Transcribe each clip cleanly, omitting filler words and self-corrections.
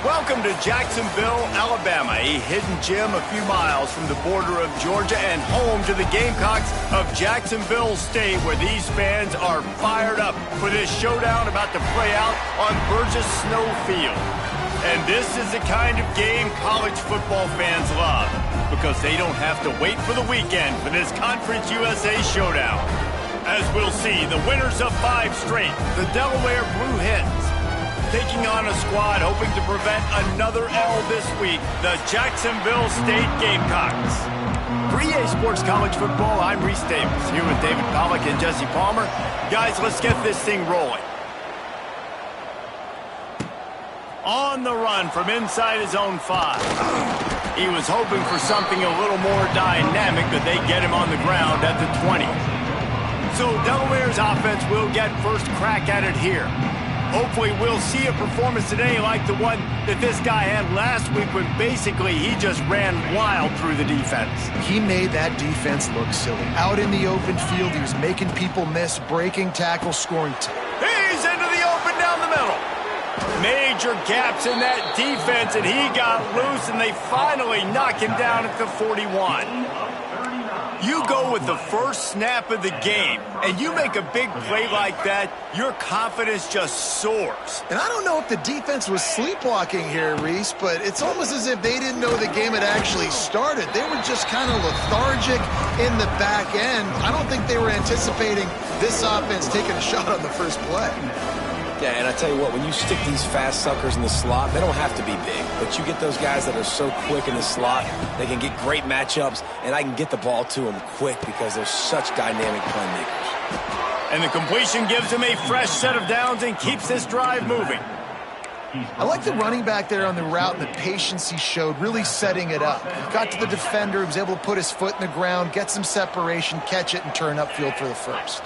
Welcome to Jacksonville, Alabama, a hidden gem a few miles from the border of Georgia and home to the Gamecocks of Jacksonville State, where these fans are fired up for this showdown about to play out on Burgess Snow Field. And this is the kind of game college football fans love, because they don't have to wait for the weekend for this Conference USA showdown. As we'll see, the winners of 5 straight, the Delaware Blue Hens, taking on a squad hoping to prevent another L this week, the Jacksonville State Gamecocks. For EA Sports College Football, I'm Reese Davis, here with David Pollack and Jesse Palmer. Guys, let's get this thing rolling. On the run from inside his own 5. He was hoping for something a little more dynamic, but they get him on the ground at the 20. So Delaware's offense will get first crack at it here. Hopefully we'll see a performance today like the one that this guy had last week when basically he just ran wild through the defense. He made that defense look silly. Out in the open field, he was making people miss, breaking tackles, scoring. He's into the open down the middle. Major gaps in that defense, and he got loose, and they finally knock him down at the 41. You go with the first snap of the game, and you make a big play like that, your confidence just soars. And I don't know if the defense was sleepwalking here, Reese, but it's almost as if they didn't know the game had actually started. They were just kind of lethargic in the back end. I don't think they were anticipating this offense taking a shot on the first play. Yeah, and I tell you what, when you stick these fast suckers in the slot, they don't have to be big. But you get those guys that are so quick in the slot, they can get great matchups, and I can get the ball to them quick because they're such dynamic playmakers. And the completion gives him a fresh set of downs and keeps this drive moving. I like the running back there on the route and the patience he showed, really setting it up. He got to the defender, he was able to put his foot in the ground, get some separation, catch it, and turn upfield for the first.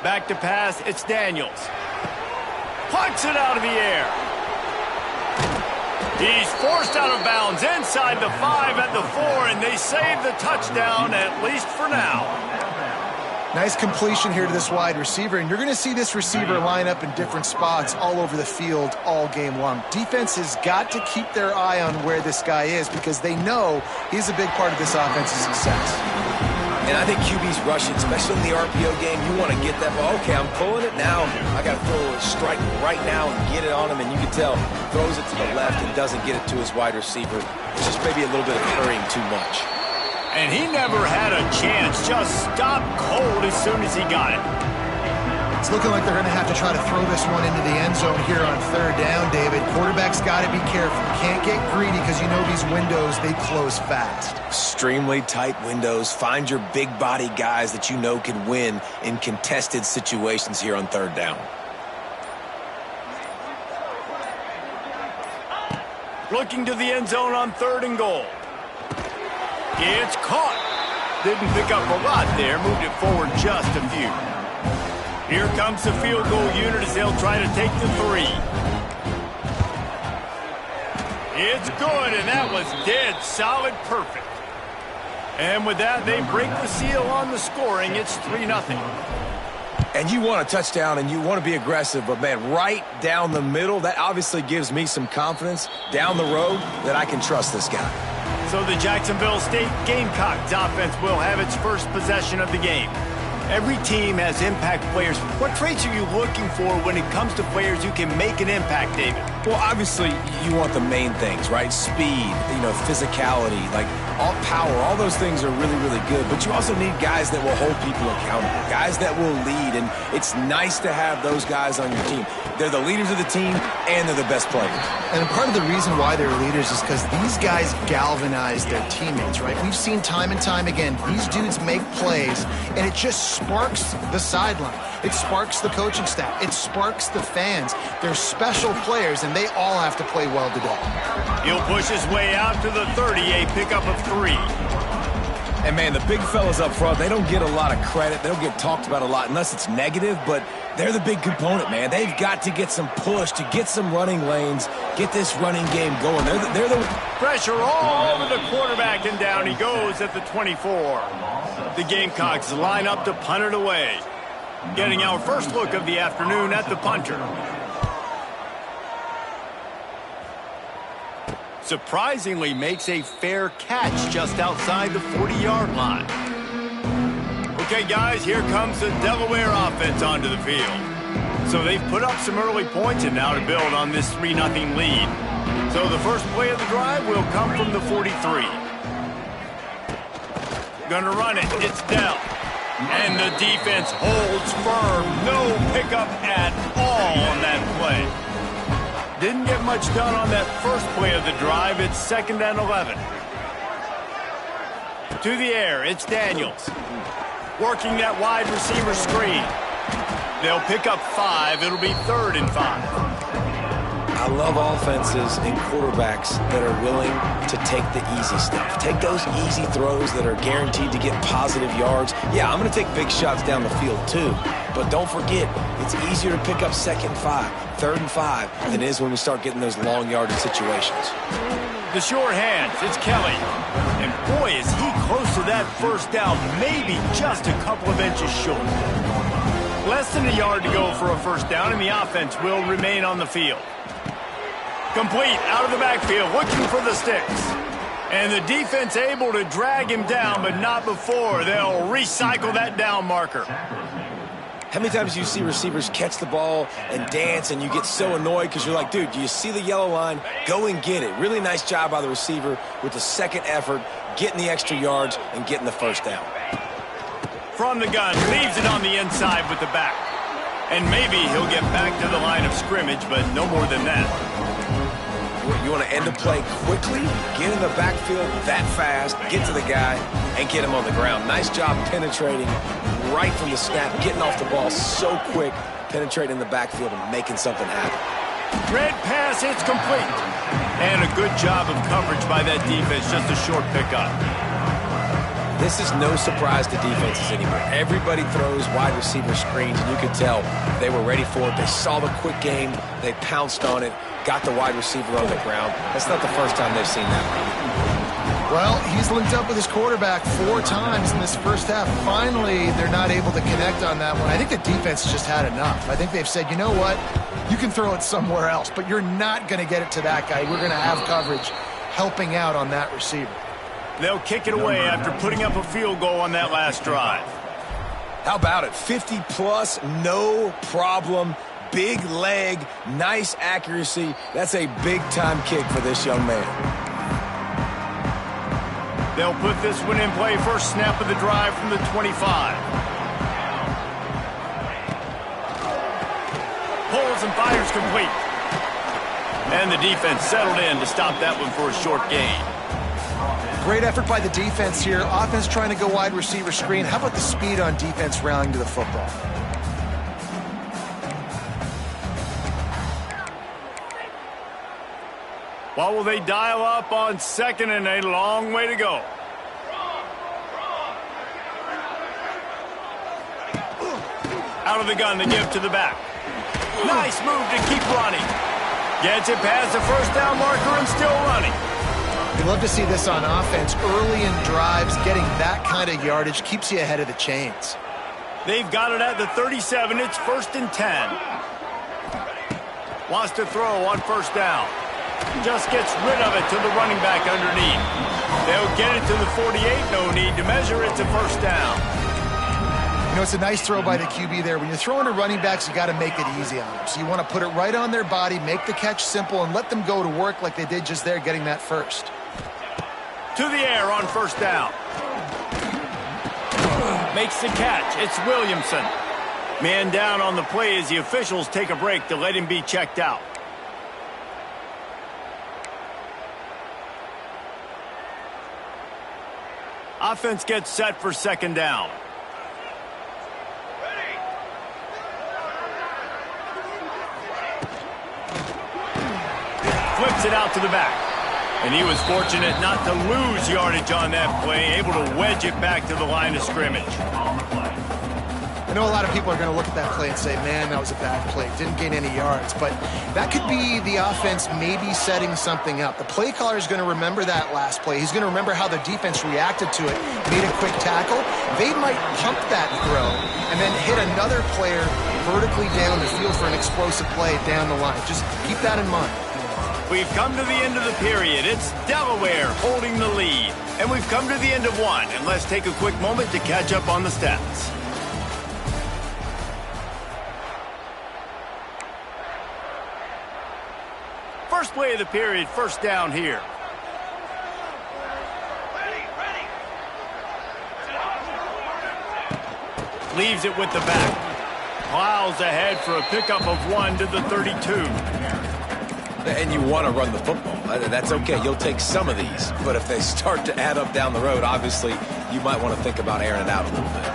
Back to pass, it's Daniels. Pucks it out of the air. He's forced out of bounds inside the 5 at the 4, and they save the touchdown, at least for now. Nice completion here to this wide receiver, and you're going to see this receiver line up in different spots all over the field all game long. Defense has got to keep their eye on where this guy is because they know he's a big part of this offense's success. And I think QB's rushing, especially in the RPO game. You want to get that ball. Okay, I'm pulling it now. I got to throw a strike right now and get it on him. And you can tell, throws it to the left and doesn't get it to his wide receiver. It's just maybe a little bit of hurrying too much. And he never had a chance. Just stopped cold as soon as he got it. It's looking like they're going to have to try to throw this one into the end zone here on 3rd down, David. Quarterback's got to be careful. Can't get greedy because you know these windows, they close fast. Extremely tight windows. Find your big body guys that you know can win in contested situations here on 3rd down. Looking to the end zone on 3rd and goal. It's caught. Didn't pick up a lot there. Moved it forward just a few. Here comes the field goal unit as they'll try to take the 3. It's good, and that was dead solid perfect. And with that, they break the seal on the scoring. It's 3-0. And you want a touchdown, and you want to be aggressive, but, man, right down the middle, that obviously gives me some confidence down the road that I can trust this guy. So the Jacksonville State Gamecocks offense will have its first possession of the game. Every team has impact players. What traits are you looking for when it comes to players who can make an impact, David? Well, obviously, you want the main things, right? Speed, physicality, like all power, all those things are really, really good. But you also need guys that will hold people accountable, guys that will lead. And it's nice to have those guys on your team. They're the leaders of the team, and they're the best players. And part of the reason why they're leaders is because these guys galvanize their teammates, right? We've seen time and time again, these dudes make plays, and it just sparks the sideline. It sparks the coaching staff. It sparks the fans. They're special players, and they all have to play well today. He'll push his way out to the 30, a pickup of 3. And, man, the big fellas up front, they don't get a lot of credit. They don't get talked about a lot unless it's negative, but they're the big component, man. They've got to get some push to get some running lanes, get this running game going. They're the pressure all over the quarterback, and down he goes at the 24. The Gamecocks line up to punt it away. Getting our first look of the afternoon at the punter. surprisingly makes a fair catch just outside the 40-yard line. Okay, guys, here comes the Delaware offense onto the field. So they've put up some early points and now to build on this 3-0 lead. So the first play of the drive will come from the 43. Gonna run it. It's Dell. And the defense holds firm. No pickup at all on that play. Didn't get much done on that first play of the drive. It's 2nd and 11. To the air. It's Daniels. Working that wide receiver screen. They'll pick up 5. It'll be 3rd and 5. I love offenses and quarterbacks that are willing to take the easy stuff. Take those easy throws that are guaranteed to get positive yards. Yeah, I'm going to take big shots down the field too. But don't forget, it's easier to pick up 2nd and 5, 3rd and 5 than it is when we start getting those long yardage situations. The short hands, it's Kelly. And boy, is he close to that first down, maybe just a couple of inches short. Less than a yard to go for a first down, and the offense will remain on the field. Complete out of the backfield, looking for the sticks. And the defense able to drag him down, but not before they'll recycle that down marker. How many times do you see receivers catch the ball and dance and you get so annoyed because you're like, dude, do you see the yellow line? Go and get it. Really nice job by the receiver with the second effort, getting the extra yards and getting the first down. From the gun, leaves it on the inside with the back. And maybe he'll get back to the line of scrimmage, but no more than that. You want to end the play quickly, get in the backfield that fast, get to the guy, and get him on the ground. Nice job penetrating right from the snap, getting off the ball so quick, penetrating the backfield and making something happen. Red pass, it's complete. And a good job of coverage by that defense, just a short pickup. This is no surprise to defenses anymore. Everybody throws wide receiver screens, and you can tell they were ready for it. They saw the quick game. They pounced on it, got the wide receiver on the ground. That's not the first time they've seen that. Well, he's linked up with his quarterback 4 times in this first half. Finally, they're not able to connect on that one. I think the defense just had enough. I think they've said, you know what, you can throw it somewhere else, but you're not going to get it to that guy. We're going to have coverage helping out on that receiver. They'll kick it away after putting up a field goal on that last drive. How about it? 50-plus, no problem. Big leg, nice accuracy. That's a big-time kick for this young man. They'll put this one in play. First snap of the drive from the 25. Pulls and fires complete. And the defense settled in to stop that one for a short gain. Great effort by the defense here. Offense trying to go wide receiver screen. How about the speed on defense rallying to the football? What will they dial up on 2nd and a long way to go? Out of the gun to give to the back. Nice move to keep running. Gets it past the first down marker and still running. We love to see this on offense. Early in drives, getting that kind of yardage keeps you ahead of the chains. They've got it at the 37. It's 1st and 10. Wants to throw on first down. Just gets rid of it to the running back underneath. They'll get it to the 48. No need to measure it to first down. You know, it's a nice throw by the QB there. When you're throwing to running backs, you got to make it easy on them. So you want to put it right on their body, make the catch simple, and let them go to work like they did just there, getting that first. To the air on first down. Makes the catch. It's Williamson. Man down on the play as the officials take a break to let him be checked out. Offense gets set for 2nd down. Flips it out to the back. And he was fortunate not to lose yardage on that play, able to wedge it back to the line of scrimmage. I know a lot of people are going to look at that play and say, man, that was a bad play. Didn't gain any yards. But that could be the offense maybe setting something up. The play caller is going to remember that last play. He's going to remember how the defense reacted to it, made a quick tackle. They might pump that throw and then hit another player vertically down the field for an explosive play down the line. Just keep that in mind. We've come to the end of the period. It's Delaware holding the lead. And we've come to the end of one. And let's take a quick moment to catch up on the stats. First play of the period, first down here. Leaves it with the back. Plows ahead for a pickup of 1 to the 32. And you want to run the football. That's okay. You'll take some of these. But if they start to add up down the road, obviously, you might want to think about airing it out a little bit.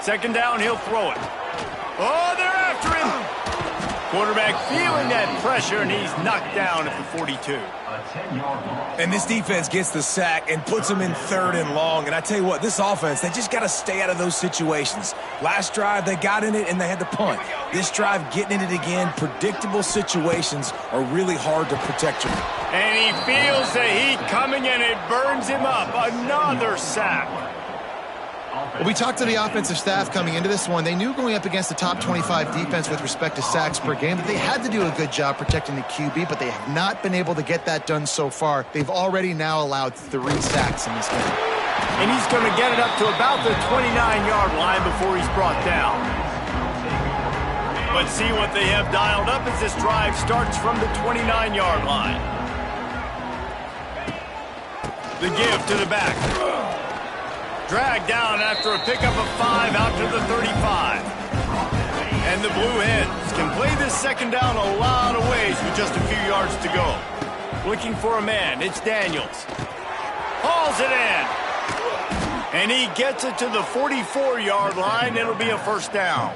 Second down, he'll throw it. Oh, they're after him. Quarterback feeling that pressure, and he's knocked down at the 42. And this defense gets the sack and puts them in 3rd and long. And I tell you what, this offense, they just got to stay out of those situations. Last drive, they got in it, and they had to punt. This drive, getting in it again, predictable situations are really hard to protect you. And he feels the heat coming, and it burns him up. Another sack. Well, we talked to the offensive staff coming into this one. They knew going up against the top 25 defense with respect to sacks per game that they had to do a good job protecting the QB, but they have not been able to get that done so far. They've already now allowed 3 sacks in this game. And he's going to get it up to about the 29-yard line before he's brought down. But see what they have dialed up as this drive starts from the 29-yard line. The give to the back. Dragged down after a pickup of 5 out to the 35. And the Blue Hens can play this second down a lot of ways with just a few yards to go. Looking for a man, it's Daniels. Hauls it in. And he gets it to the 44-yard line. It'll be a first down.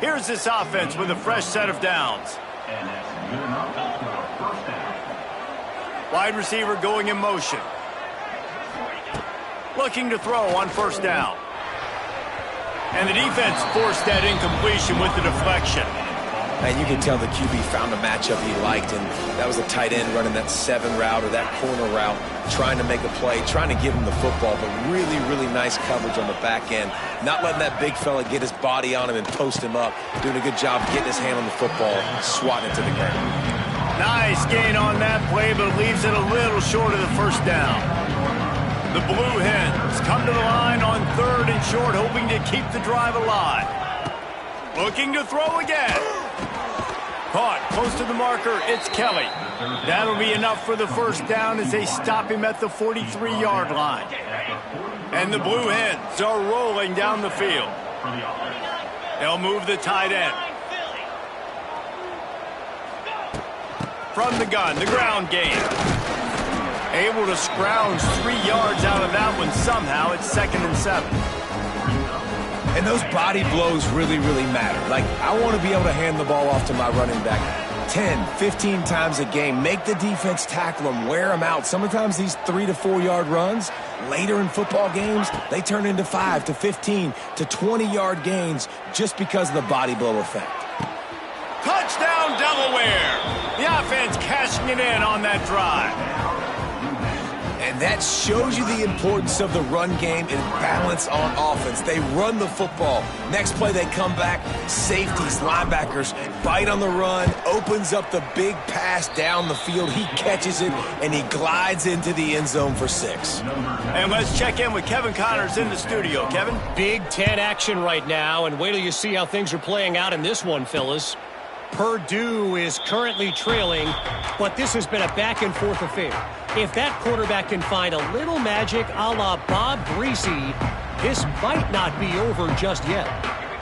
Here's this offense with a fresh set of downs. Wide receiver going in motion. Looking to throw on first down. And the defense forced that incompletion with the deflection. And you can tell the QB found a matchup he liked, and that was a tight end running that 7 route or that corner route, trying to make a play, trying to give him the football, but really, really nice coverage on the back end. Not letting that big fella get his body on him and post him up. Doing a good job getting his hand on the football, swatting it to the ground. Nice gain on that play, but it leaves it a little short of the first down. The Blue Hens come to the line on 3rd and short, hoping to keep the drive alive. Looking to throw again. Caught close to the marker, it's Kelly. That'll be enough for the first down as they stop him at the 43-yard line. And the Blue Hens are rolling down the field. They'll move the tight end. From the gun, the ground game. Able to scrounge 3 yards out of that one somehow. It's 2nd and 7. And those body blows really, really matter. Like, I want to be able to hand the ball off to my running back 10, 15 times a game. Make the defense tackle them, wear them out. Sometimes these 3 to 4 yard runs, later in football games, they turn into 5 to 15 to 20-yard gains just because of the body blow effect. Touchdown, Delaware! The offense cashing it in on that drive. And that shows you the importance of the run game and balance on offense. They run the football. Next play, they come back. Safeties, linebackers, bite on the run, opens up the big pass down the field. He catches it, and he glides into the end zone for 6. And let's check in with Kevin Connors in the studio. Kevin? Big Ten action right now, and wait till you see how things are playing out in this one, fellas. Purdue is currently trailing, but this has been a back-and-forth affair. If that quarterback can find a little magic a la Bob Greasy, this might not be over just yet.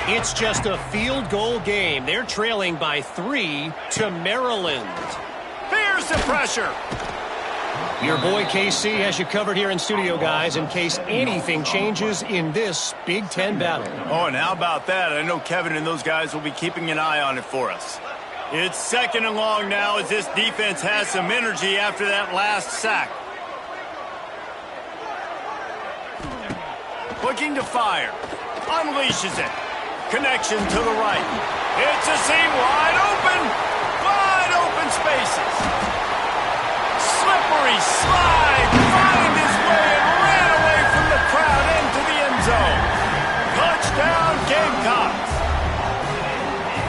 It's just a field goal game. They're trailing by 3 to Maryland. Here's the pressure. Your boy KC has you covered here in studio, guys, in case anything changes in this Big Ten battle. Oh, and how about that? I know Kevin and those guys will be keeping an eye on it for us. It's 2nd and long now as this defense has some energy after that last sack. Looking to fire. Unleashes it. Connection to the right. It's a seam wide open. Wide open spaces. Slippery slide. Find his way and ran away from the crowd into the end zone. Touchdown, Gamecocks.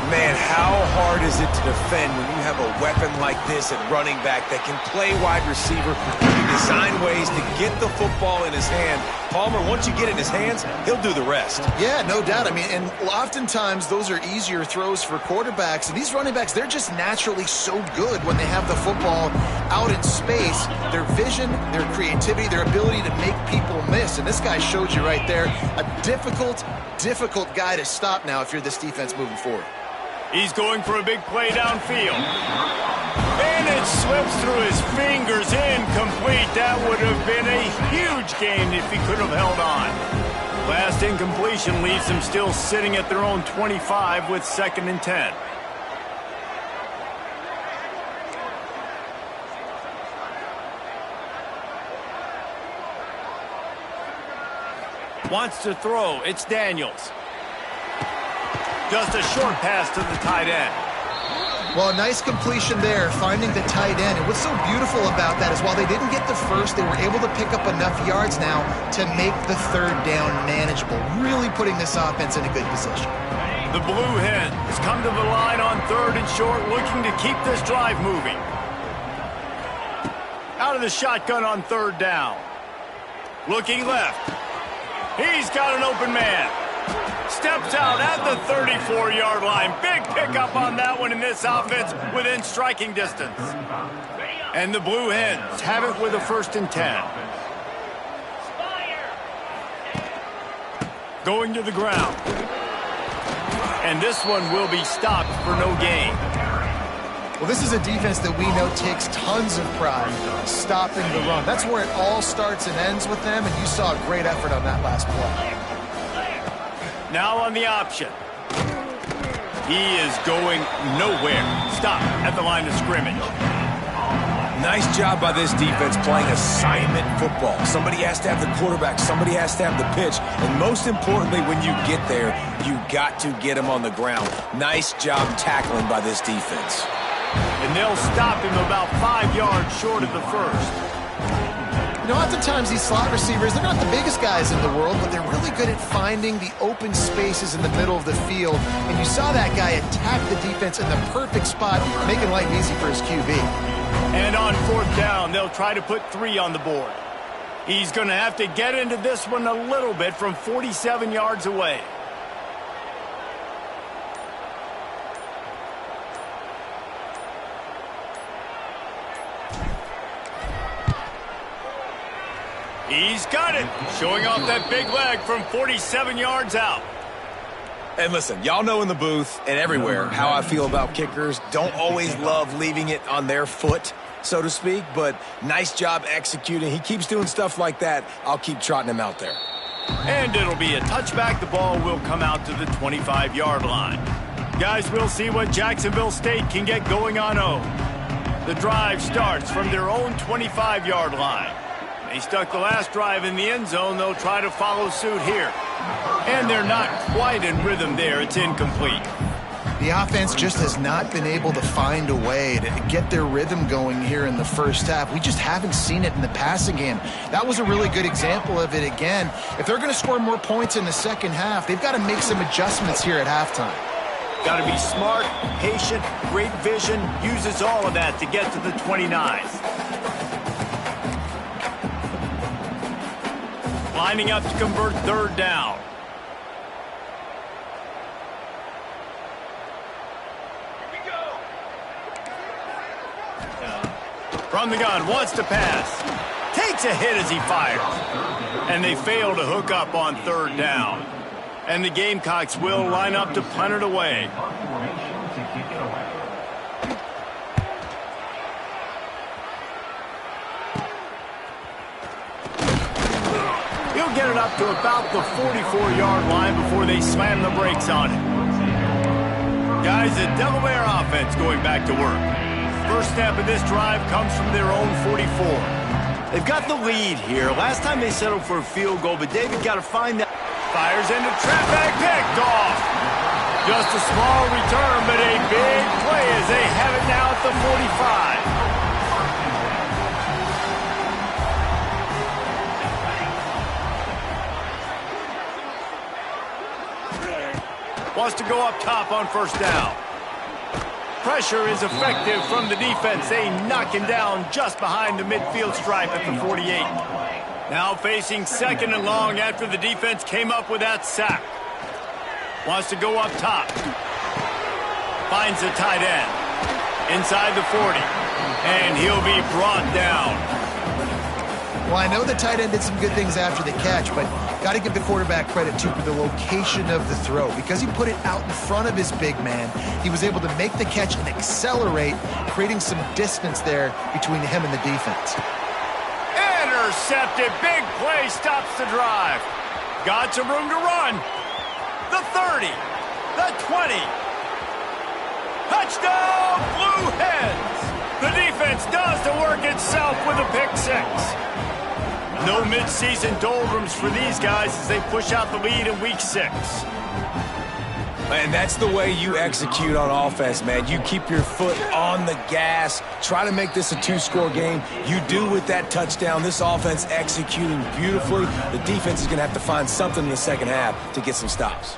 Man, how hard hard is it to defend when you have a weapon like this at running back that can play wide receiver, can design ways to get the football in his hand? Palmer, once you get it in his hands, he'll do the rest. Yeah, no doubt. I mean, and oftentimes those are easier throws for quarterbacks. And these running backs, they're just naturally so good when they have the football out in space. Their vision, their creativity, their ability to make people miss. And this guy showed you right there, a difficult guy to stop now if you're this defense moving forward. He's going for a big play downfield. And it slips through his fingers, incomplete. That would have been a huge gain if he could have held on. Last incompletion leaves them still sitting at their own 25 with 2nd and 10. Wants to throw. It's Daniels. Just a short pass to the tight end. Well, a nice completion there, finding the tight end. And what's so beautiful about that is while they didn't get the first, they were able to pick up enough yards now to make the 3rd down manageable, really putting this offense in a good position. The Blue Hens come to the line on 3rd and short, looking to keep this drive moving. Out of the shotgun on 3rd down. Looking left. He's got an open man. Steps out at the 34-yard line. Big pickup on that one in this offense within striking distance. And the Blue Hens have it with a 1st and 10. Going to the ground. And this one will be stopped for no gain. Well, this is a defense that we know takes tons of pride stopping the run. That's where it all starts and ends with them, and you saw a great effort on that last play. Now on the option. He is going nowhere. Stop at the line of scrimmage. Nice job by this defense playing assignment football. Somebody has to have the quarterback. Somebody has to have the pitch. And most importantly, when you get there, you got to get him on the ground. Nice job tackling by this defense. And they'll stop him about 5 yards short of the 1st. You know, oftentimes these slot receivers, they're not the biggest guys in the world, but they're really good at finding the open spaces in the middle of the field. And you saw that guy attack the defense in the perfect spot, making life easy for his QB. And on 4th down, they'll try to put 3 on the board. He's going to have to get into this one a little bit from 47 yards away. He's got it, showing off that big leg from 47 yards out. And listen, y'all know in the booth and everywhere how I feel about kickers. Don't always love leaving it on their foot, so to speak, but nice job executing. He keeps doing stuff like that. I'll keep trotting him out there. And it'll be a touchback. The ball will come out to the 25-yard line. Guys, we'll see what Jacksonville State can get going on home. The drive starts from their own 25-yard line. They stuck the last drive in the end zone. They'll try to follow suit here. And they're not quite in rhythm there. It's incomplete. The offense just has not been able to find a way to get their rhythm going here in the first half. We just haven't seen it in the passing game. That was a really good example of it again. If they're going to score more points in the second half, they've got to make some adjustments here at halftime. Got to be smart, patient, great vision. Uses all of that to get to the 29. Lining up to convert 3rd down. From the gun, wants to pass. Takes a hit as he fires. And they fail to hook up on 3rd down. And the Gamecocks will line up to punt it away. He'll get it up to about the 44-yard line before they slam the brakes on it. Guys, the Delaware offense going back to work. First snap of this drive comes from their own 44. They've got the lead here. Last time they settled for a field goal, but David got to find that. Fires into trap bag, picked off. Just a small return, but a big play as they have it now at the 45. Wants to go up top on 1st down. Pressure is effective from the defense. They knock him down just behind the midfield stripe at the 48. Now facing 2nd and long after the defense came up with that sack. Wants to go up top. Finds the tight end. Inside the 40. And he'll be brought down. Well, I know the tight end did some good things after the catch, but got to give the quarterback credit, too, for the location of the throw. Because he put it out in front of his big man, he was able to make the catch and accelerate, creating some distance there between him and the defense. Intercepted. Big play stops the drive. Got some room to run. The 30. The 20. Touchdown, Blue Hens. The defense does the work itself with a pick 6. No mid-season doldrums for these guys as they push out the lead in week 6. And that's the way you execute on offense, man. You keep your foot on the gas, try to make this a 2-score game. You do with that touchdown. This offense executing beautifully. The defense is going to have to find something in the second half to get some stops.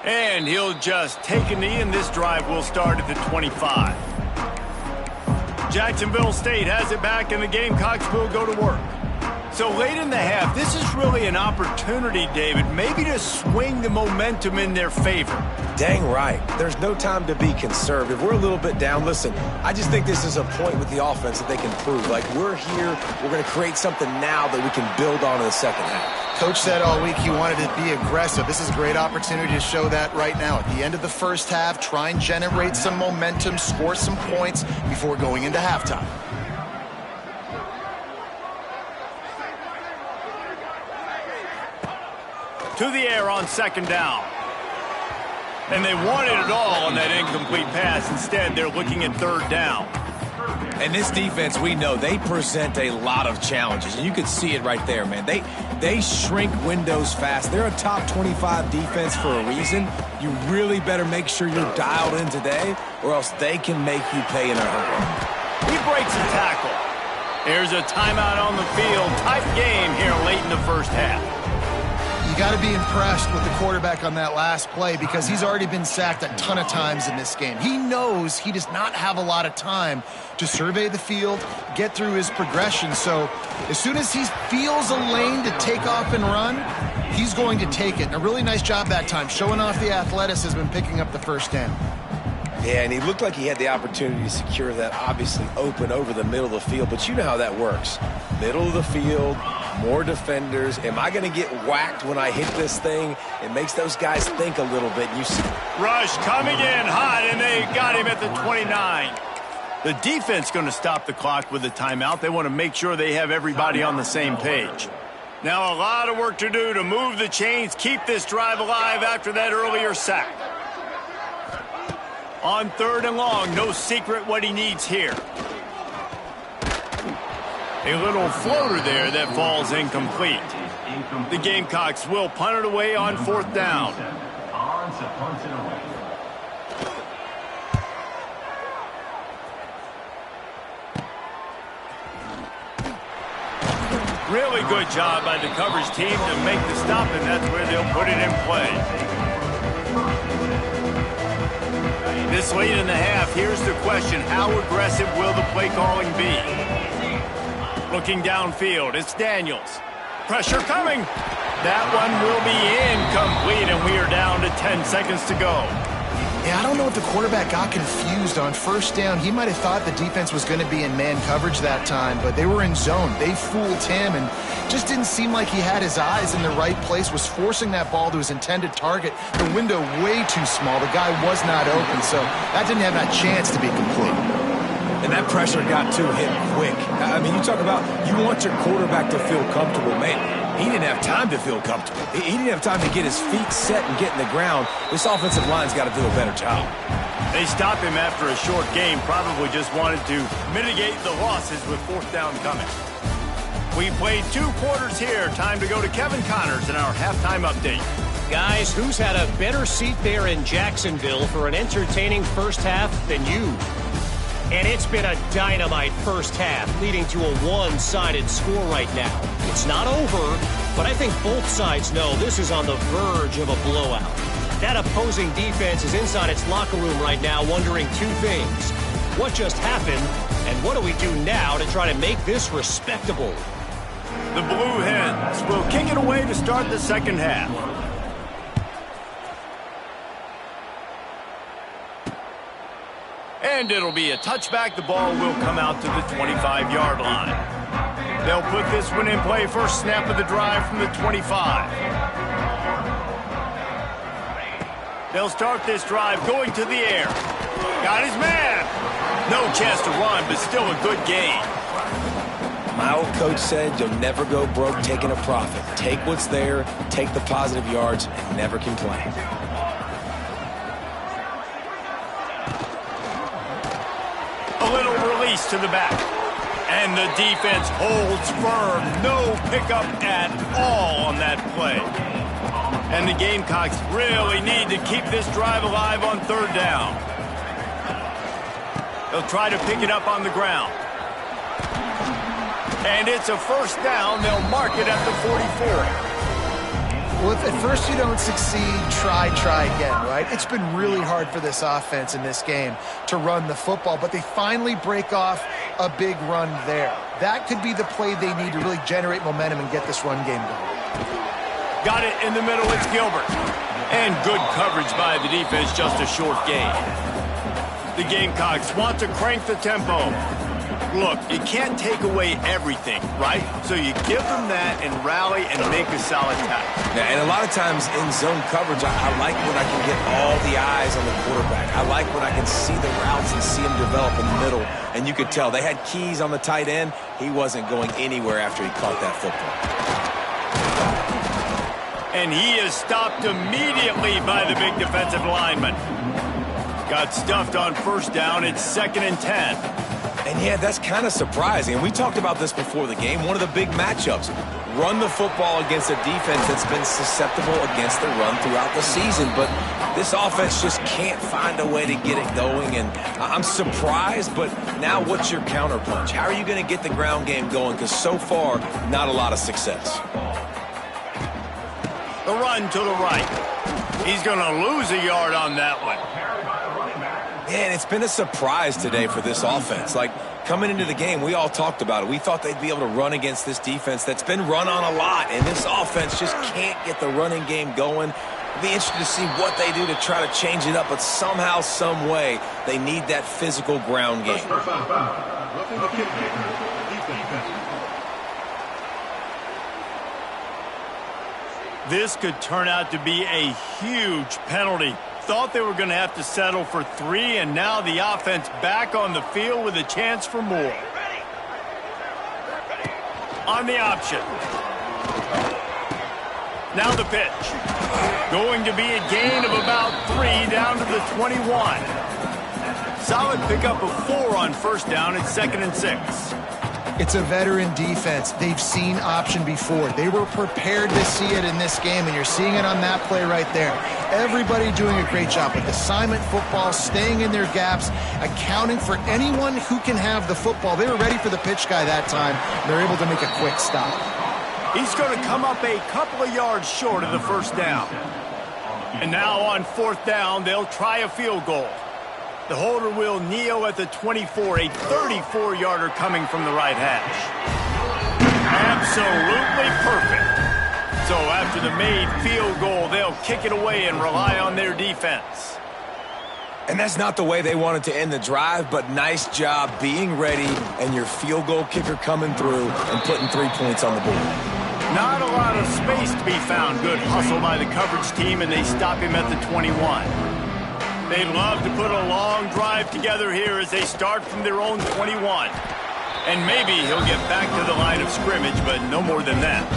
And he'll just take a knee, and this drive will start at the 25. Jacksonville State has it back, and the Gamecocks will go to work. So late in the half, this is really an opportunity, David, maybe to swing the momentum in their favor. Dang right. There's no time to be conservative. We're a little bit down. Listen, I just think this is a point with the offense that they can prove. Like, we're here, we're going to create something now that we can build on in the second half. Coach said all week he wanted to be aggressive. This is a great opportunity to show that right now. At the end of the first half, try and generate some momentum, score some points before going into halftime. To the air on 2nd down. And they wanted it all on that incomplete pass. Instead, they're looking at 3rd down. And this defense, we know, they present a lot of challenges. And you can see it right there, man. They shrink windows fast. They're a top 25 defense for a reason. You really better make sure you're dialed in today, or else they can make you pay in a hurry. He breaks a tackle. There's a timeout on the field. Tight game here late in the first half. You got to be impressed with the quarterback on that last play because he's already been sacked a ton of times in this game. He knows he does not have a lot of time to survey the field, get through his progression. So as soon as he feels a lane to take off and run, he's going to take it. And a really nice job that time, showing off the athleticism and picking up the first down. Yeah, and he looked like he had the opportunity to secure that obviously open over the middle of the field, but you know how that works. Middle of the field, more defenders. Am I going to get whacked when I hit this thing? It makes those guys think a little bit. You see, Rush coming in hot, and they got him at the 29. The defense going to stop the clock with a timeout. They want to make sure they have everybody on the same page. Now a lot of work to do to move the chains, keep this drive alive after that earlier sack. On 3rd and long, no secret what he needs here. A little floater there that falls incomplete. The Gamecocks will punt it away on 4th down. Really good job by the coverage team to make the stop, and that's where they'll put it in play. This late in the half, here's the question. How aggressive will the play calling be? Looking downfield, it's Daniels. Pressure coming. That one will be incomplete, and we are down to 10 seconds to go. Yeah, I don't know if the quarterback got confused on 1st down. He might have thought the defense was going to be in man coverage that time, but they were in zone. They fooled him and just didn't seem like he had his eyes in the right place, was forcing that ball to his intended target. The window way too small. The guy was not open, so that didn't have that chance to be complete. and that pressure got to him quick. I mean, you talk about you want your quarterback to feel comfortable. Man, he didn't have time to feel comfortable. He didn't have time to get his feet set and get in the ground. This offensive line's got to do a better job. They stop him after a short game, probably just wanted to mitigate the losses with fourth down coming. We played 2 quarters here. Time to go to Kevin Connors in our halftime update. Guys, who's had a better seat there in Jacksonville for an entertaining first half than you? And it's been a dynamite first half, leading to a one-sided score right now. It's not over. But I think both sides know this is on the verge of a blowout. That opposing defense is inside its locker room right now wondering two things. What just happened, and what do we do now to try to make this respectable? The Blue Hens will kick it away to start the second half. And it'll be a touchback. The ball will come out to the 25-yard line. They'll put this one in play. First snap of the drive from the 25. They'll start this drive going to the air. Got his man. No chance to run, but still a good gain. My old coach said you'll never go broke taking a profit. Take what's there, take the positive yards, and never complain. A little release to the back. And the defense holds firm. No pickup at all on that play. And the Gamecocks really need to keep this drive alive on third down. They'll try to pick it up on the ground. And it's a first down. They'll mark it at the 44. Well, if at first you don't succeed, try again, right? It's been really hard for this offense in this game to run the football, but they finally break off a big run there. That could be the play they need to really generate momentum and get this run game going. Got it in the middle. It's Gilbert. And good coverage by the defense, just a short gain. The Gamecocks want to crank the tempo. Look, you can't take away everything, right? So you give them that and rally and make a solid tackle. Yeah, and a lot of times in zone coverage, I like when I can get all the eyes on the quarterback. I like when I can see the routes and see them develop in the middle. And you could tell they had keys on the tight end. He wasn't going anywhere after he caught that football. And he is stopped immediately by the big defensive lineman. Got stuffed on first down. It's 2nd and 10. And yeah, that's kind of surprising. And we talked about this before the game. One of the big matchups. Run the football against a defense that's been susceptible against the run throughout the season. But this offense just can't find a way to get it going. And I'm surprised, but now what's your counterpunch? How are you going to get the ground game going? Because so far, not a lot of success. The run to the right. He's going to lose a yard on that one. Man, it's been a surprise today for this offense. Like, coming into the game, we all talked about it. We thought they'd be able to run against this defense that's been run on a lot, and this offense just can't get the running game going. It'll be interesting to see what they do to try to change it up, but somehow, some way, they need that physical ground game. This could turn out to be a huge penalty. Thought they were going to have to settle for 3, and now the offense back on the field with a chance for more. On the option. Now the pitch. Going to be a gain of about 3 down to the 21. Solid pickup of 4 on first down. It's 2nd and 6. It's a veteran defense. They've seen option before. They were prepared to see it in this game, and you're seeing it on that play right there. Everybody doing a great job with assignment football, staying in their gaps, accounting for anyone who can have the football. They were ready for the pitch guy that time. They're able to make a quick stop. He's going to come up a couple of yards short of the first down. And now on 4th down, they'll try a field goal. The holder will kneel at the 24, a 34-yarder coming from the right hash. Absolutely perfect. So after the made field goal, they'll kick it away and rely on their defense. And that's not the way they wanted to end the drive, but nice job being ready and your field goal kicker coming through and putting 3 points on the board. Not a lot of space to be found. Good hustle by the coverage team, and they stop him at the 21. They love to put a long drive together here as they start from their own 21. And maybe he'll get back to the line of scrimmage, but no more than that.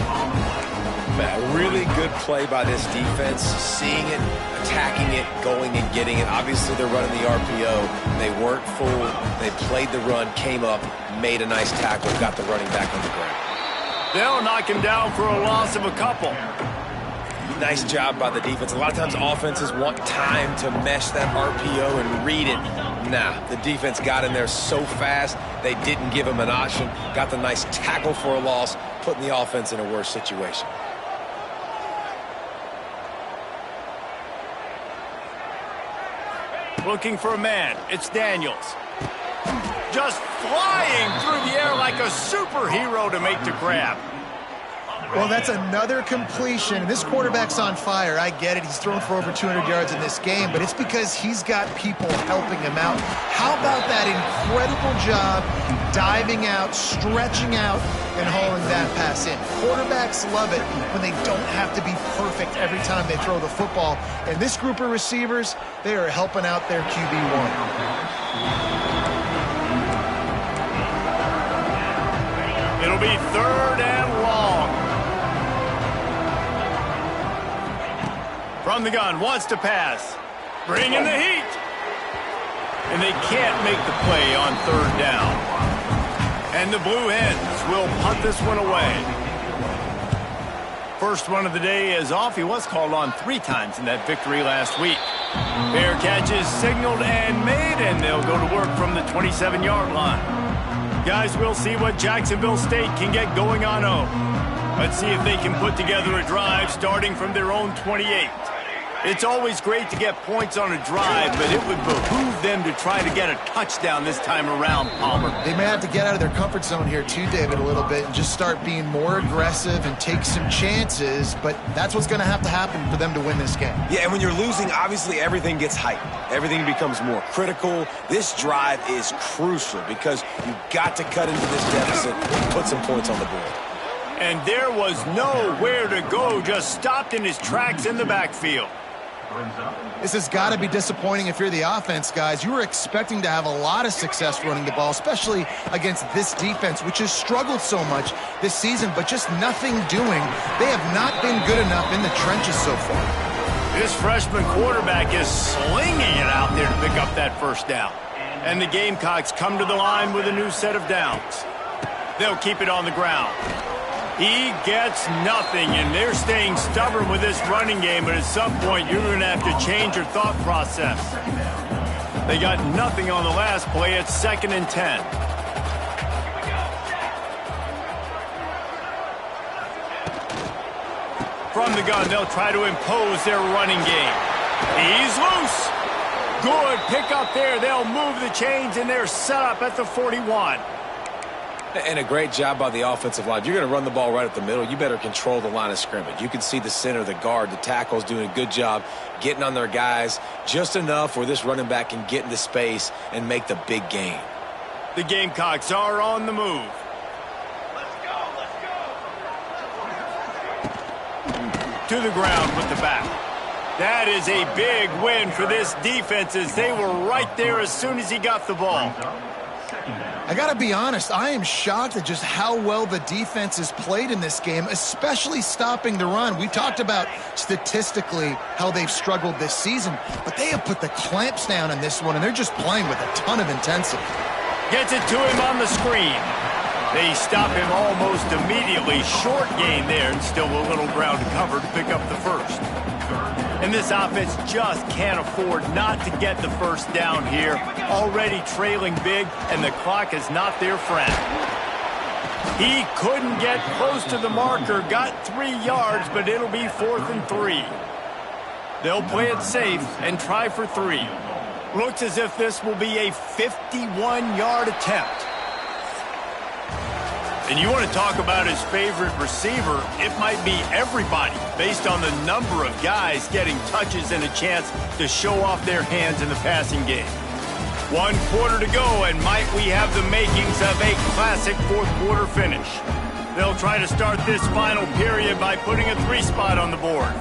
A really good play by this defense, seeing it, attacking it, going and getting it. Obviously, they're running the RPO. They weren't fooled. They played the run, came up, made a nice tackle, got the running back on the ground. They'll knock him down for a loss of a couple. Nice job by the defense. A lot of times offenses want time to mesh that RPO and read it. Nah, the defense got in there so fast, they didn't give him an option. Got the nice tackle for a loss, putting the offense in a worse situation. Looking for a man. It's Daniels. Just flying through the air like a superhero to make the grab. Well, that's another completion. This quarterback's on fire. I get it. He's thrown for over 200 yards in this game, but it's because he's got people helping him out. How about that incredible job diving out, stretching out, and hauling that pass in? Quarterbacks love it when they don't have to be perfect every time they throw the football. And this group of receivers, they are helping out their QB1. It'll be 3rd and long. From the gun, wants to pass. Bring in the heat. And they can't make the play on 3rd down. And the Blue Hens will punt this one away. First one of the day is off. He was called on 3 times in that victory last week. Fair catches signaled and made, and they'll go to work from the 27-yard line. Guys, we'll see what Jacksonville State can get going on 0. Let's see if they can put together a drive starting from their own 28. It's always great to get points on a drive, but it would behoove them to try to get a touchdown this time around, Palmer. They may have to get out of their comfort zone here too, David, a little bit, and just start being more aggressive and take some chances, but that's what's going to happen for them to win this game. Yeah, and when you're losing, obviously everything gets heightened. Everything becomes more critical. This drive is crucial because you've got to cut into this deficit and put some points on the board. And there was nowhere to go, just stopped in his tracks in the backfield. This has got to be disappointing if you're the offense, guys. You were expecting to have a lot of success running the ball, especially against this defense, which has struggled so much this season, but just nothing doing. They have not been good enough in the trenches so far. This freshman quarterback is slinging it out there to pick up that 1st down. And the Gamecocks come to the line with a new set of downs. They'll keep it on the ground. He gets nothing, and they're staying stubborn with this running game, but at some point you're going to have to change your thought process. They got nothing on the last play. It's 2nd and 10. From the gun, they'll try to impose their running game. He's loose. Good pick up there. They'll move the chains, and they're set up at the 41. And a great job by the offensive line. If you're going to run the ball right up the middle, you better control the line of scrimmage. You can see the center, the guard, the tackles doing a good job getting on their guys just enough where this running back can get into space and make the big gain. The Gamecocks are on the move. To the ground with the back. That is a big win for this defense as they were right there as soon as he got the ball. I got to be honest, I am shocked at just how well the defense has played in this game, especially stopping the run. We talked about statistically how they've struggled this season, but they have put the clamps down in this one, and they're just playing with a ton of intensity. Gets it to him on the screen. They stop him almost immediately. Short gain there, and still a little ground to cover to pick up the 1st. And this offense just can't afford not to get the 1st down here. Already trailing big, and the clock is not their friend. He couldn't get close to the marker, got 3 yards, but it'll be 4th and 3. They'll play it safe and try for 3. Looks as if this will be a 51-yard attempt. And you want to talk about his favorite receiver, it might be everybody based on the number of guys getting touches and a chance to show off their hands in the passing game. 1 quarter to go, and might we have the makings of a classic 4th quarter finish. They'll try to start this final period by putting a 3 spot on the board.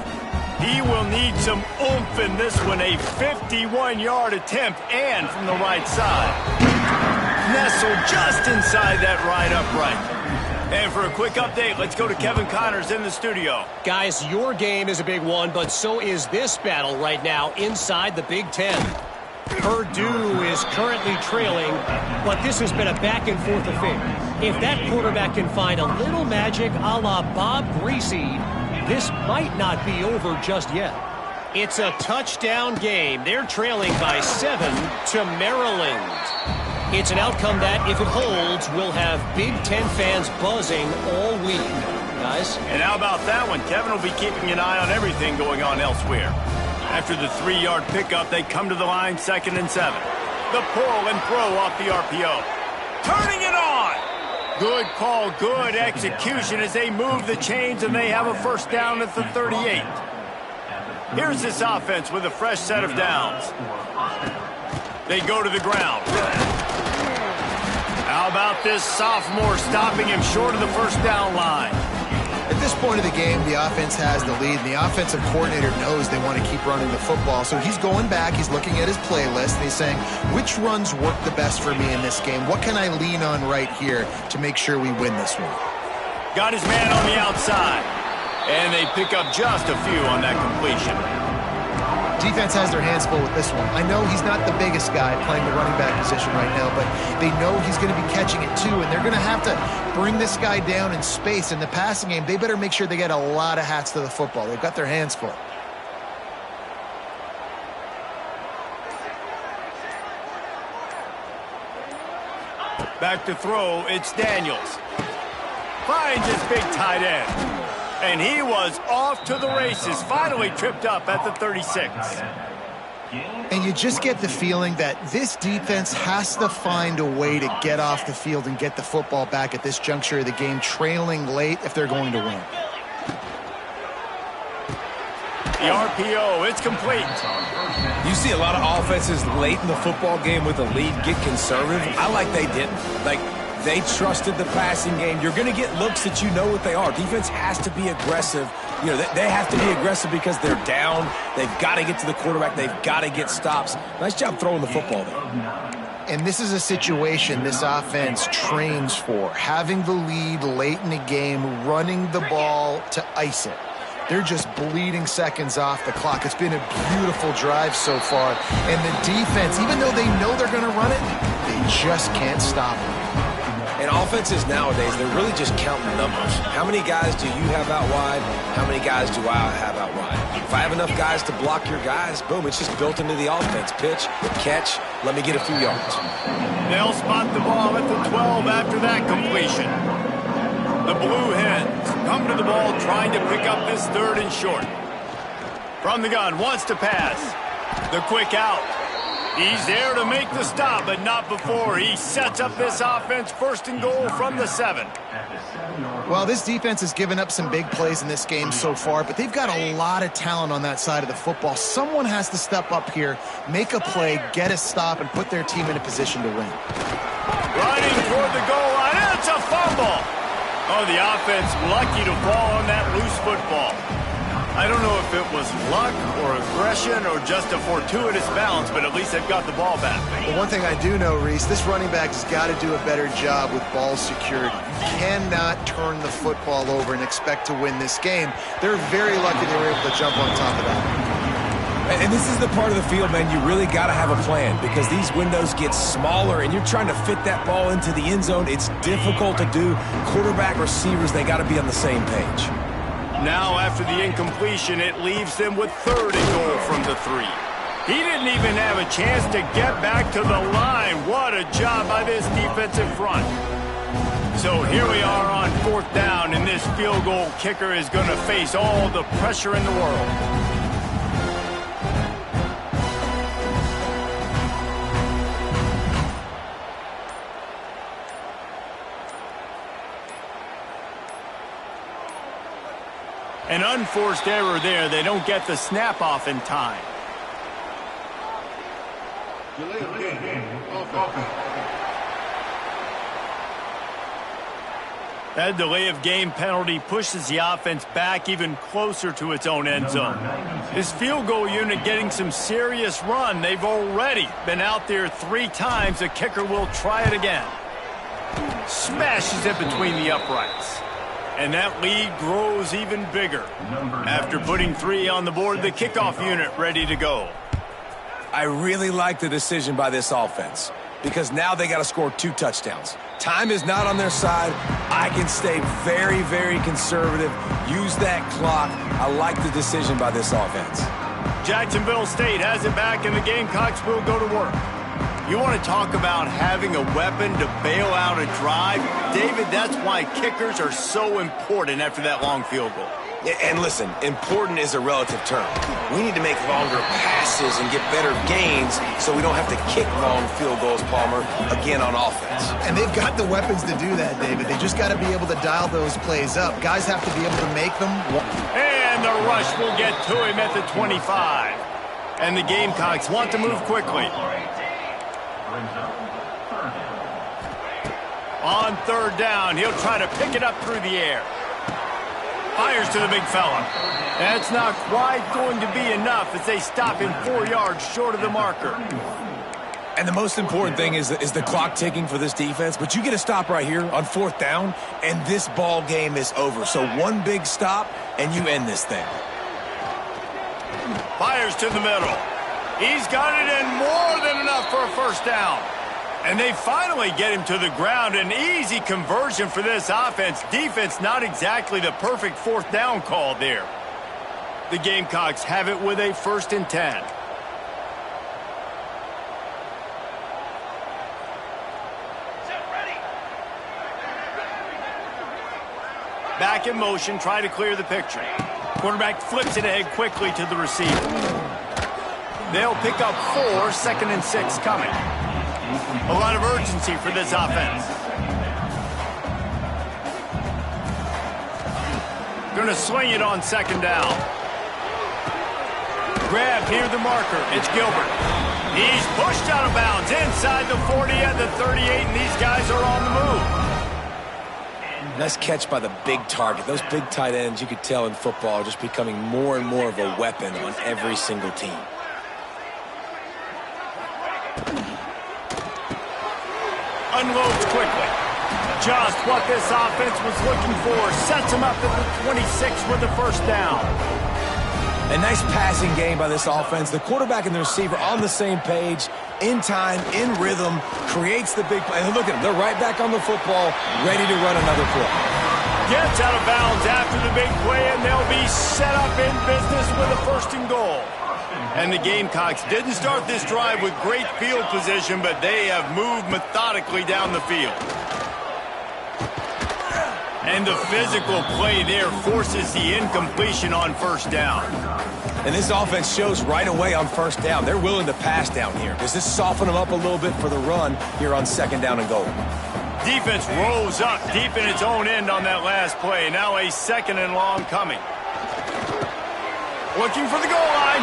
He will need some oomph in this one, a 51-yard attempt, and from the right side. Nestled just inside that right upright. And for a quick update, let's go to Kevin Connors in the studio. Guys, your game is a big one, but so is this battle right now inside the Big Ten. Purdue is currently trailing, but this has been a back-and-forth affair. If that quarterback can find a little magic a la Bob Greasy, this might not be over just yet. It's a touchdown game. They're trailing by 7 to Maryland. It's an outcome that, if it holds, will have Big Ten fans buzzing all week. Guys? And how about that one? Kevin will be keeping an eye on everything going on elsewhere. After the 3-yard pickup, they come to the line 2nd and 7. The pull and throw off the RPO. Turning it on! Good call, good execution as they move the chains and they have a first down at the 38. Here's this offense with a fresh set of downs. They go to the ground. How about this sophomore stopping him short of the first down line? At this point of the game, the offense has the lead, and the offensive coordinator knows they want to keep running the football. So he's going back, he's looking at his playlist, and he's saying, which runs work the best for me in this game? What can I lean on right here to make sure we win this one? Got his man on the outside, and they pick up just a few on that completion. Defense has their hands full with this one. I know he's not the biggest guy playing the running back position right now, but they know he's going to be catching it too, and they're going to have to bring this guy down in space. In the passing game, they better make sure they get a lot of hats to the football. They've got their hands full. Back to throw, it's Daniels. Finds his big tight end. And he was off to the races, finally tripped up at the 36. And you just get the feeling that this defense has to find a way to get off the field and get the football back at this juncture of the game, trailing late if they're going to win. The RPO, it's complete. You see a lot of offenses late in the football game with a lead get conservative. I like they didn't. They trusted the passing game. You're going to get looks that you know what they are. Defense has to be aggressive. You know, they have to be aggressive because they're down. They've got to get to the quarterback. They've got to get stops. Nice job throwing the football there. And this is a situation this offense trains for. Having the lead late in the game, running the ball to ice it. They're just bleeding seconds off the clock. It's been a beautiful drive so far. And the defense, even though they know they're going to run it, they just can't stop it. And offenses nowadays, they're really just counting numbers. How many guys do you have out wide? How many guys do I have out wide? If I have enough guys to block your guys, boom, it's just built into the offense. Pitch, catch, let me get a few yards. They'll spot the ball at the 12 after that completion. The Blue Hens come to the ball trying to pick up this 3rd and short. From the gun, wants to pass. The quick out. He's there to make the stop, but not before. He sets up this offense 1st and goal from the 7. Well, this defense has given up some big plays in this game so far, but they've got a lot of talent on that side of the football. Someone has to step up here, make a play, get a stop, and put their team in a position to win. Running toward the goal line, and it's a fumble. Oh, the offense lucky to fall on that loose football. I don't know if it was luck or aggression or just a fortuitous balance, but at least they've got the ball back. Well, one thing I do know, Reese, this running back has got to do a better job with ball security. You cannot turn the football over and expect to win this game. They're very lucky they were able to jump on top of that. And this is the part of the field, man, you really got to have a plan because these windows get smaller and you're trying to fit that ball into the end zone. It's difficult to do. Quarterback, receivers, they got to be on the same page. Now, after the incompletion, it leaves them with 3rd and goal from the 3. He didn't even have a chance to get back to the line. What a job by this defensive front. So here we are on 4th down, and this field goal kicker is going to face all the pressure in the world. An unforced error there. They don't get the snap off in time. That delay of game penalty pushes the offense back even closer to its own end zone. This field goal unit getting some serious run. They've already been out there 3 times. The kicker will try it again. Smashes it between the uprights. And that lead grows even bigger. After putting 3 on the board, the kickoff unit ready to go. I really like the decision by this offense because now they got to score 2 touchdowns. Time is not on their side. I can stay very, very conservative. Use that clock. I like the decision by this offense. Jacksonville State has it back, and the Gamecocks will go to work. You want to talk about having a weapon to bail out a drive? David, that's why kickers are so important after that long field goal. Yeah, and listen, important is a relative term. We need to make longer passes and get better gains so we don't have to kick long field goals, Palmer, again on offense. And they've got the weapons to do that, David. They just got to be able to dial those plays up. Guys have to be able to make them. And the rush will get to him at the 25. And the Gamecocks want to move quickly. On third down, he'll try to pick it up through the air. Fires to the big fella. That's not quite going to be enough as they stop him 4 yards short of the marker. And the most important thing is the clock ticking for this defense, but you get a stop right here on fourth down, and this ball game is over. So one big stop, and you end this thing. Fires to the middle. He's got it in more than enough for a first down. And they finally get him to the ground. An easy conversion for this offense. Defense, not exactly the perfect fourth down call there. The Gamecocks have it with a 1st and 10. Back in motion, try to clear the picture. Quarterback flips it ahead quickly to the receiver. They'll pick up 4, 2nd and 6 coming. A lot of urgency for this offense. Going to swing it on 2nd down. Grab near the marker. It's Gilbert. He's pushed out of bounds inside the 40 at the 38, and these guys are on the move. Nice catch by the big target. Those big tight ends, you could tell in football, are just becoming more and more of a weapon on every single team. Unloads quickly. Just what this offense was looking for. Sets him up at the 26 with the first down. A nice passing game by this offense. The quarterback and the receiver on the same page, in time, in rhythm, creates the big play. And look at them. They're right back on the football, ready to run another play. Gets out of bounds after the big play, and they'll be set up in business with a 1st and goal. And the Gamecocks didn't start this drive with great field position, but they have moved methodically down the field. And the physical play there forces the incompletion on 1st down. And this offense shows right away on 1st down. They're willing to pass down here. Does this soften them up a little bit for the run here on 2nd down and goal? Defense rose up deep in its own end on that last play. Now a 2nd and long coming. Looking for the goal line.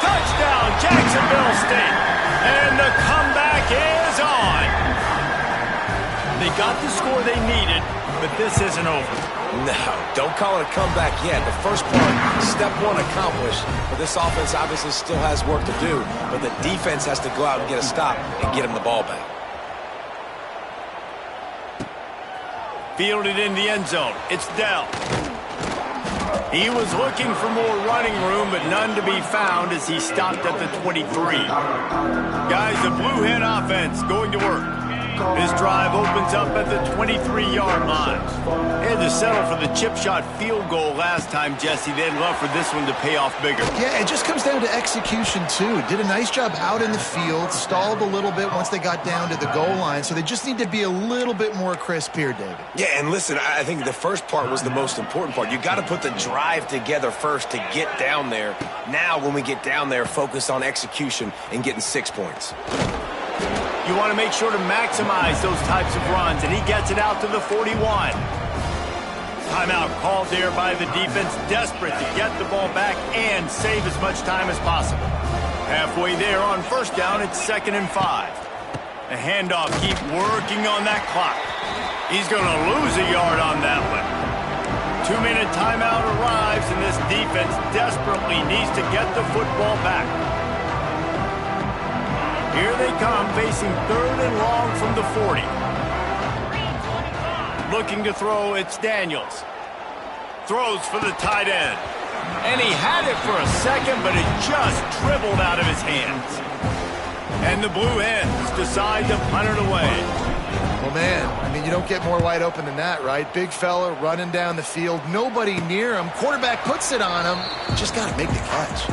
Touchdown, Jacksonville State. And the comeback is on. They got the score they needed, but this isn't over. No, don't call it a comeback yet. The first part, step 1 accomplished. But this offense obviously still has work to do. But the defense has to go out and get a stop and get him the ball back. Fielded in the end zone. It's Dell. He was looking for more running room, but none to be found as he stopped at the 23. Guys, the Blue Hen offense going to work. This drive opens up at the 23-yard line. They had to settle for the chip shot field goal last time, Jesse. They'd love for this one to pay off bigger. Yeah, it just comes down to execution, too. Did a nice job out in the field, stalled a little bit once they got down to the goal line, so they just need to be a little bit more crisp here, David. Yeah, and listen, I think the first part was the most important part. You got to put the drive together first to get down there. Now, when we get down there, focus on execution and getting 6 points. You want to make sure to maximize those types of runs, and he gets it out to the 41. Timeout called there by the defense, desperate to get the ball back and save as much time as possible. Halfway there on 1st down, it's 2nd and 5. The handoff, keep working on that clock. He's going to lose a yard on that one. 2-minute timeout arrives, and this defense desperately needs to get the football back. Here they come, facing 3rd and long from the 40. Looking to throw, it's Daniels. Throws for the tight end. And he had it for a second, but it just dribbled out of his hands. And the Blue Hens decide to punt it away. Well, man, I mean, you don't get more wide open than that, right? Big fella running down the field, nobody near him. Quarterback puts it on him. Just got to make the catch.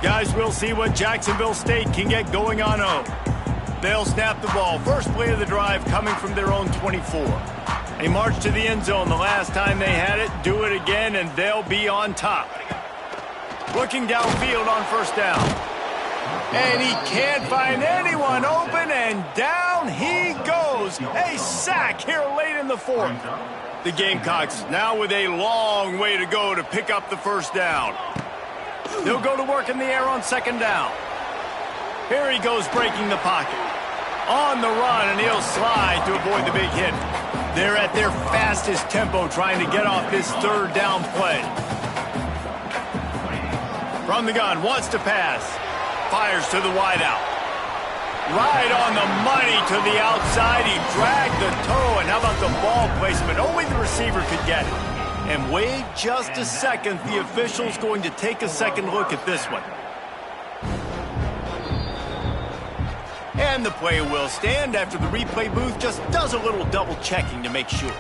Guys, we'll see what Jacksonville State can get going on. They'll snap the ball. First play of the drive coming from their own 24. They march to the end zone the last time they had it, do it again, and they'll be on top. Looking downfield on first down. And he can't find anyone open, and down he goes. A sack here late in the fourth. The Gamecocks now with a long way to go to pick up the first down. They'll go to work in the air on second down. Here he goes breaking the pocket. On the run, and he'll slide to avoid the big hit. They're at their fastest tempo trying to get off this third down play. From the gun, wants to pass. Fires to the wideout. Right on the money to the outside. He dragged the toe, and how about the ball placement? Only the receiver could get it. And wait just a second. The official's going to take a second look at this one. And the play will stand after the replay booth just does a little double checking to make sure.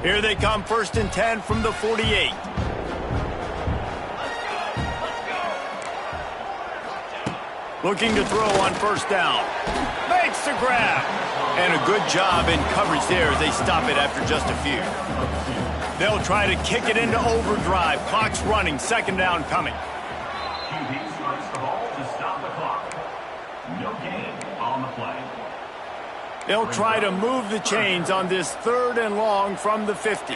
Here they come, 1st and 10 from the 48. Looking to throw on first down. Makes the grab. And a good job in coverage there as they stop it after just a few. They'll try to kick it into overdrive. Clock's running, second down coming. They'll try to move the chains on this 3rd and long from the 50.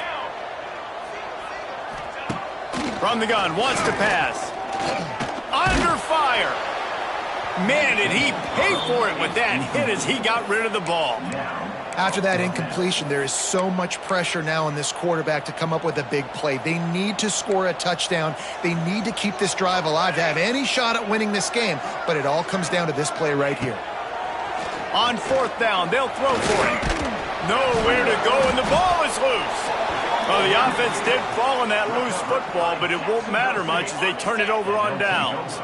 From the gun, wants to pass. Under fire. Man, did he pay for it with that hit as he got rid of the ball. After that incompletion, there is so much pressure now on this quarterback to come up with a big play. They need to score a touchdown. They need to keep this drive alive to have any shot at winning this game. But it all comes down to this play right here. On 4th down, they'll throw for it. Nowhere to go, and the ball is loose. Well, the offense did fall on that loose football, but it won't matter much as they turn it over on downs.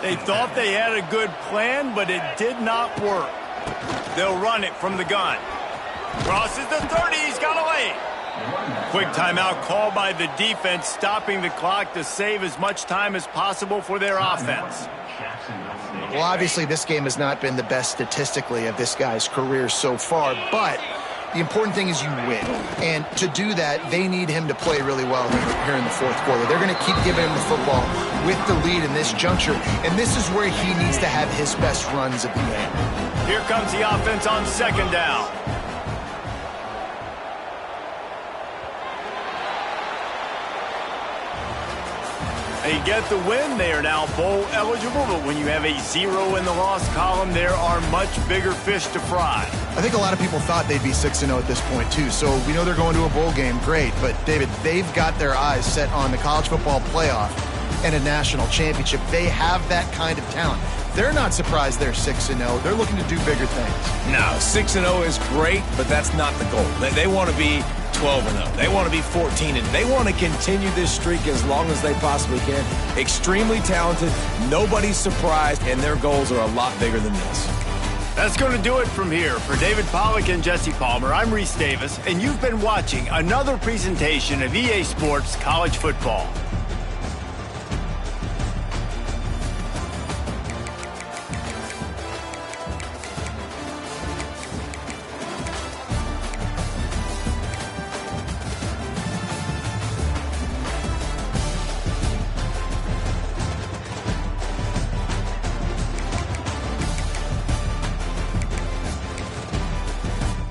They thought they had a good plan, but it did not work. They'll run it from the gun. Crosses the 30, he's got away. Quick timeout called by the defense, stopping the clock to save as much time as possible for their offense. Well, obviously, this game has not been the best statistically of this guy's career so far, but the important thing is you win. And to do that, they need him to play really well here in the 4th quarter. They're going to keep giving him the football with the lead in this juncture, and this is where he needs to have his best runs of the game. Here comes the offense on second down. They get the win. They are now bowl eligible, but when you have a 0 in the loss column, there are much bigger fish to fry. I think a lot of people thought they'd be 6-0 at this point, too. So we know they're going to a bowl game. Great. But, David, they've got their eyes set on the college football playoff and a national championship. They have that kind of talent. They're not surprised they're 6-0. They're looking to do bigger things. No, 6-0 is great, but that's not the goal. They want to be 12-0. They want to be 14-0. They want to continue this streak as long as they possibly can. Extremely talented. Nobody's surprised, and their goals are a lot bigger than this. That's going to do it from here. For David Pollack and Jesse Palmer, I'm Reese Davis, and you've been watching another presentation of EA Sports College Football.